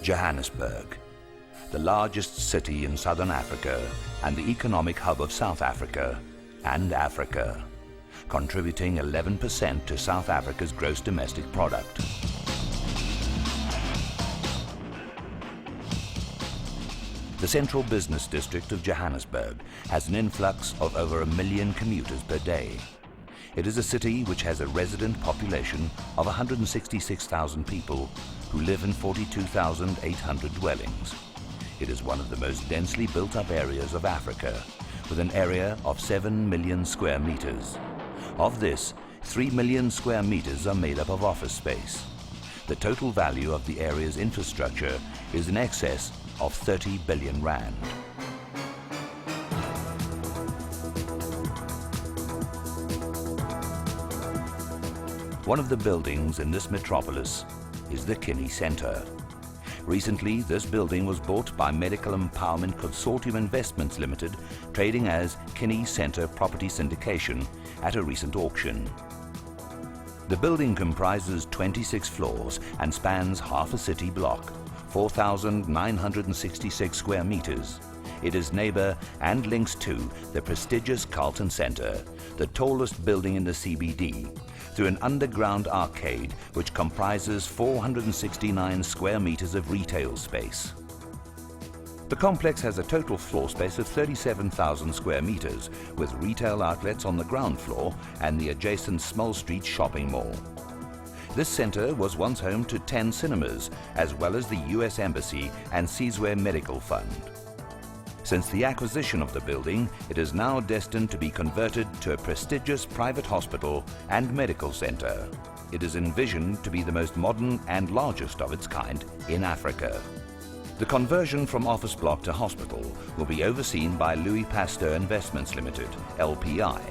Johannesburg, the largest city in southern Africa and the economic hub of South Africa and Africa, contributing 11% to South Africa's gross domestic product. The central business district of Johannesburg has an influx of over 1 million commuters per day. It is a city which has a resident population of 166,000 people who live in 42,800 dwellings. It is one of the most densely built-up areas of Africa, with an area of 7 million square meters. Of this, 3 million square meters are made up of office space. The total value of the area's infrastructure is in excess of 30 billion rand. One of the buildings in this metropolis is the Kine Center. Recently, this building was bought by Medical Empowerment Consortium Investments Limited, trading as Kine Center Property Syndication at a recent auction. The building comprises 26 floors and spans half a city block, 4,966 square meters. It is neighbor and links to the prestigious Carlton Center, the tallest building in the CBD, through an underground arcade which comprises 469 square meters of retail space. The complex has a total floor space of 37,000 square meters, with retail outlets on the ground floor and the adjacent Small Street shopping mall. This center was once home to 10 cinemas, as well as the US Embassy and Sizwe Medical Fund. Since the acquisition of the building, it is now destined to be converted to a prestigious private hospital and medical center. It is envisioned to be the most modern and largest of its kind in Africa. The conversion from office block to hospital will be overseen by Louis Pasteur Investments Limited, LPI,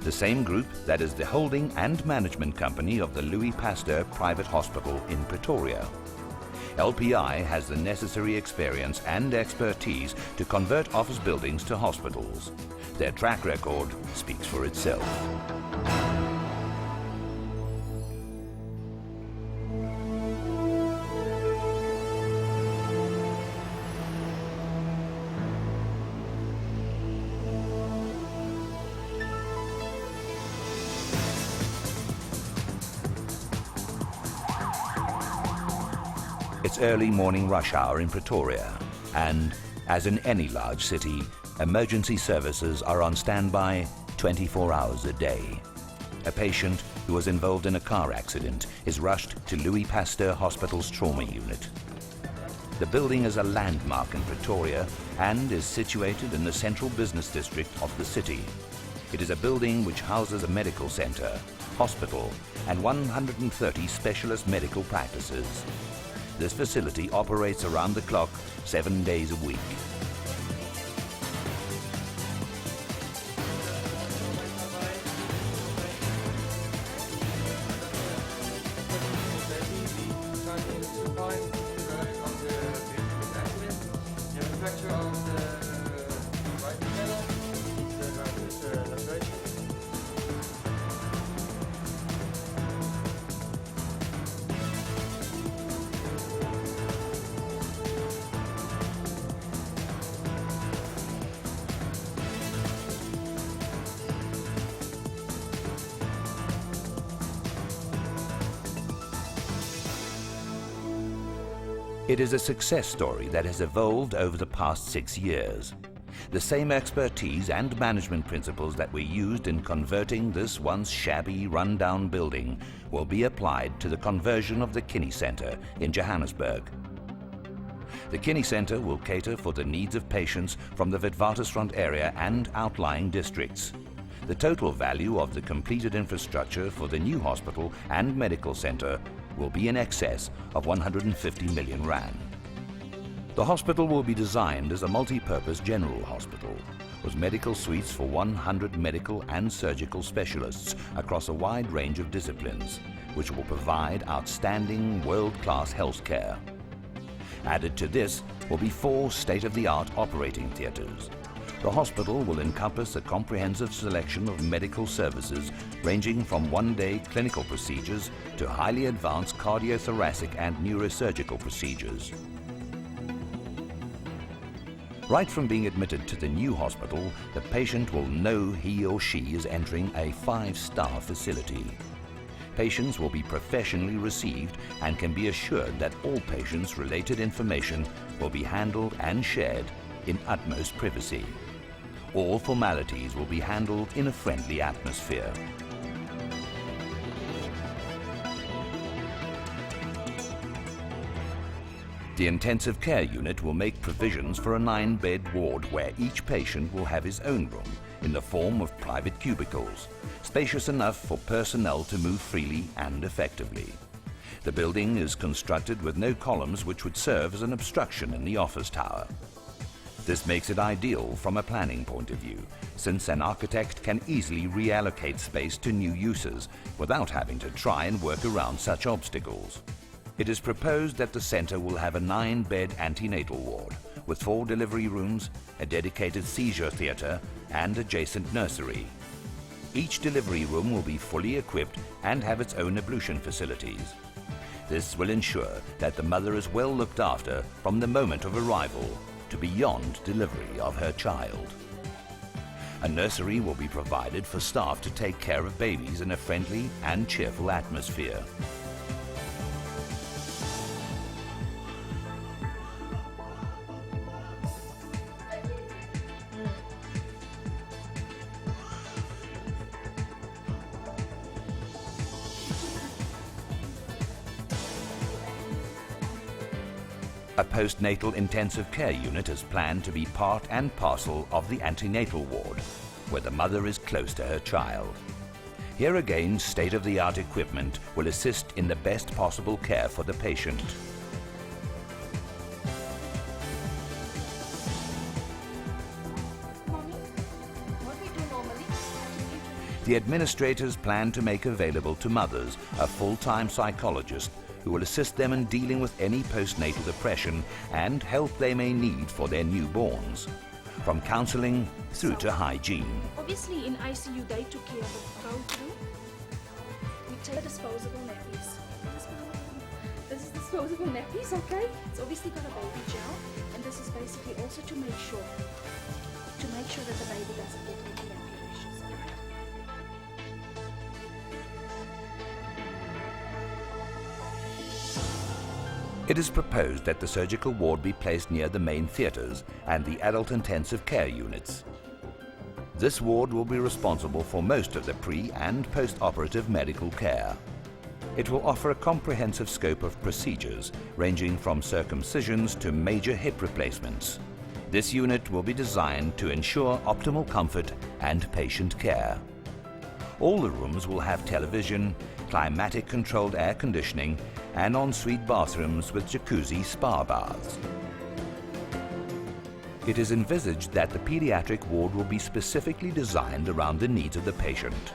the same group that is the holding and management company of the Louis Pasteur Private Hospital in Pretoria. LPI has the necessary experience and expertise to convert office buildings to hospitals. Their track record speaks for itself. It's early morning rush hour in Pretoria, and as in any large city, emergency services are on standby 24 hours a day. A patient who was involved in a car accident is rushed to Louis Pasteur Hospital's trauma unit. The building is a landmark in Pretoria and is situated in the central business district of the city. It is a building which houses a medical center, hospital, and 130 specialist medical practices. This facility operates around the clock, 7 days a week. It is a success story that has evolved over the past 6 years. The same expertise and management principles that were used in converting this once shabby, run-down building will be applied to the conversion of the Kine Center in Johannesburg. The Kine Center will cater for the needs of patients from the Witwatersrand area and outlying districts. The total value of the completed infrastructure for the new hospital and medical center will be in excess of 150 million rand. The hospital will be designed as a multi-purpose general hospital with medical suites for 100 medical and surgical specialists across a wide range of disciplines, which will provide outstanding world-class health care. Added to this will be 4 state-of-the-art operating theatres. The hospital will encompass a comprehensive selection of medical services ranging from one-day clinical procedures to highly advanced cardiothoracic and neurosurgical procedures. Right from being admitted to the new hospital, the patient will know he or she is entering a 5-star facility. Patients will be professionally received and can be assured that all patients' related information will be handled and shared in utmost privacy. All formalities will be handled in a friendly atmosphere. The intensive care unit will make provisions for a 9-bed ward where each patient will have his own room in the form of private cubicles, spacious enough for personnel to move freely and effectively. The building is constructed with no columns which would serve as an obstruction in the office tower. This makes it ideal from a planning point of view, since an architect can easily reallocate space to new uses without having to try and work around such obstacles. It is proposed that the centre will have a 9-bed antenatal ward with 4 delivery rooms, a dedicated seizure theatre and adjacent nursery. Each delivery room will be fully equipped and have its own ablution facilities. This will ensure that the mother is well looked after from the moment of arrival to beyond delivery of her child. A nursery will be provided for staff to take care of babies in a friendly and cheerful atmosphere. A postnatal intensive care unit is planned to be part and parcel of the antenatal ward, where the mother is close to her child. Here again, state-of-the-art equipment will assist in the best possible care for the patient. The administrators plan to make available to mothers a full-time psychologist who will assist them in dealing with any postnatal depression and help they may need for their newborns, from counselling through to hygiene. Obviously in ICU they took care of the go-through. We take disposable nappies. This is disposable nappies, okay? It's obviously got a baby gel, and this is basically also to make sure that the baby doesn't get any nappy rashes. It is proposed that the surgical ward be placed near the main theatres and the adult intensive care units. This ward will be responsible for most of the pre- and post-operative medical care. It will offer a comprehensive scope of procedures ranging from circumcisions to major hip replacements. This unit will be designed to ensure optimal comfort and patient care. All the rooms will have television, climatic-controlled air conditioning and ensuite bathrooms with jacuzzi spa baths. It is envisaged that the pediatric ward will be specifically designed around the needs of the patient.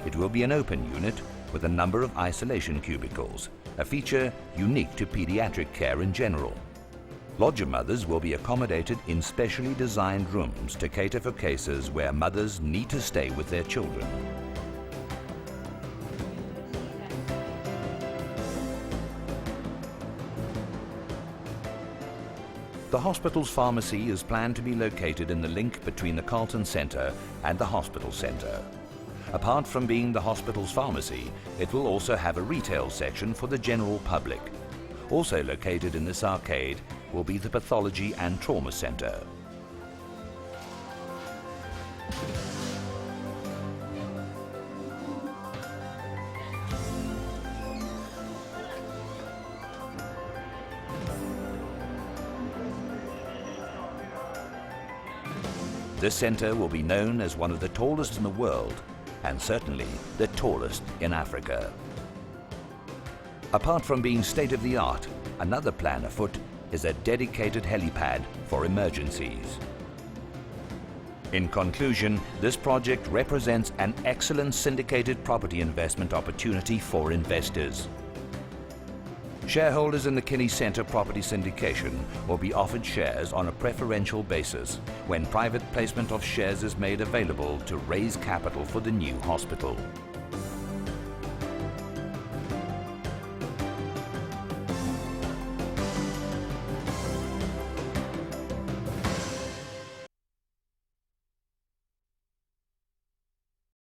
It will be an open unit with a number of isolation cubicles, a feature unique to pediatric care in general. Lodger mothers will be accommodated in specially designed rooms to cater for cases where mothers need to stay with their children. The hospital's pharmacy is planned to be located in the link between the Carlton Centre and the hospital centre. Apart from being the hospital's pharmacy, it will also have a retail section for the general public. Also located in this arcade will be the pathology and trauma centre. This centre will be known as one of the tallest in the world, and certainly the tallest in Africa. Apart from being state-of-the-art, another plan afoot is a dedicated helipad for emergencies. In conclusion, this project represents an excellent syndicated property investment opportunity for investors. Shareholders in the Kinney Centre property syndication will be offered shares on a preferential basis when private placement of shares is made available to raise capital for the new hospital.